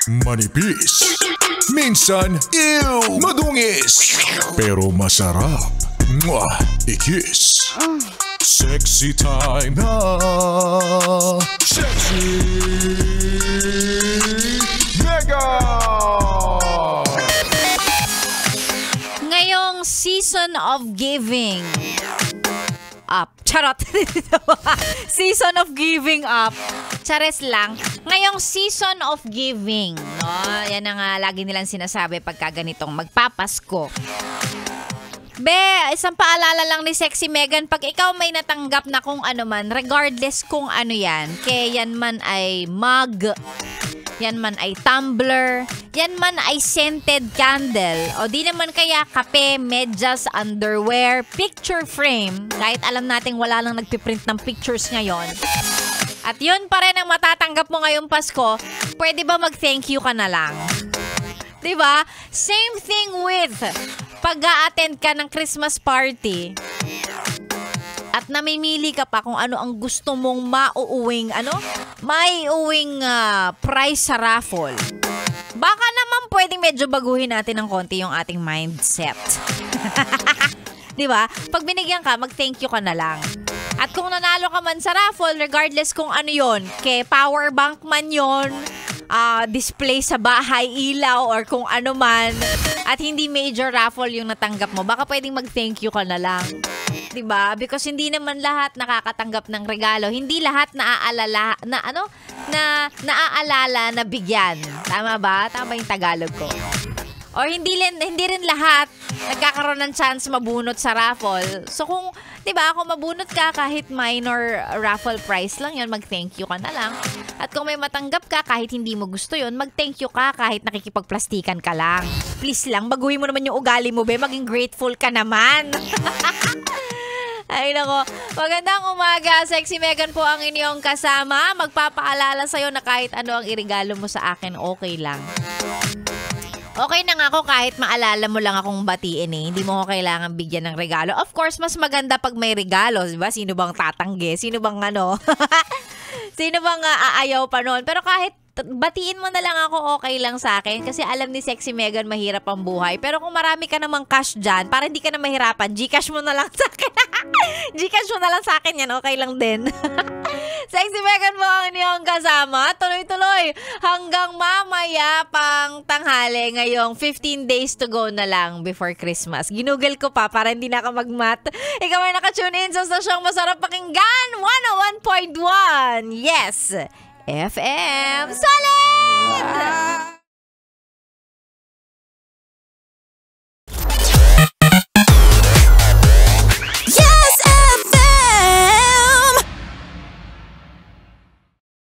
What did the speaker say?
Manipis. Minsan, ew, madungis. Pero masarap. Mwah, ikis. Sexy time na. Sexy Mega! Ngayong season of giving up. Charot. Season of giving up. Chares lang. Ngayong season of giving. No? Yan ang lagi nilang sinasabi pagka ganitong magpapasko. Be, isang paalala lang ni Sexy Megan, pag ikaw may natanggap na kung ano man, regardless kung ano yan, kaya yan man ay mug, yan man ay tumbler, yan man ay scented candle, o di naman kaya kape, medyas, underwear, picture frame, kahit alam nating wala lang nagpiprint ng pictures ngayon. At yun pa rin ang matatanggap mo ngayong Pasko, pwede ba mag-thank you ka na lang? Diba? Same thing with pag-a-attend ka ng Christmas party at namimili ka pa kung ano ang gusto mong maiuwing prize sa raffle. Baka naman pwedeng medyo baguhin natin ng konti yung ating mindset. Diba? Pag binigyan ka, mag-thank you ka na lang. At kung nanalo ka man sa raffle, regardless kung ano yon, kay power bank man yon, display sa bahay, ilaw, or kung ano man, at hindi major raffle yung natanggap mo, baka pwedeng mag-thank you ka na lang. Diba? Because hindi naman lahat nakakatanggap ng regalo. Hindi lahat naaalala na bigyan. Tama ba? Tama yung Tagalog ko. Or hindi rin lahat nagkakaroon ng chance mabunot sa raffle. So kung, 'di ba, kung mabunot ka kahit minor raffle prize lang 'yon, mag-thank you ka na lang. At kung may matanggap ka kahit hindi mo gusto 'yon, mag-thank you ka kahit nakikipagplastikan ka lang. Please lang, baguhin mo naman yung ugali mo, be, maging grateful ka naman. Ay nako, magandang umaga. Sexy Megan po ang inyong kasama. Magpapaalala sa'yo na kahit ano ang iregalo mo sa akin, okay lang. Okay na nga ako kahit maalala mo lang akong batiin eh. Hindi mo ko kailangan bigyan ng regalo. Of course, mas maganda pag may regalo, diba? Sino bang tatanggi? Sino bang Sino bang aayaw pa noon? Pero kahit batiin mo na lang ako, okay lang sa akin. Kasi alam ni Sexy Megan, mahirap ang buhay. Pero kung marami ka namang cash dyan, para hindi ka na mahirapan, Gcash mo na lang sa akin. Gcash mo na lang sa akin yan, okay lang din. Sexy Megan mo ang inyong kasama. Tuloy-tuloy hanggang mamaya pang tanghali ngayong 15 days to go na lang before Christmas. Ginugol ko pa para hindi na ka mag-mat. Ikaw ay nakatune in sa stasyong masarap pakinggan, 101.1. Yes! FM. Solid!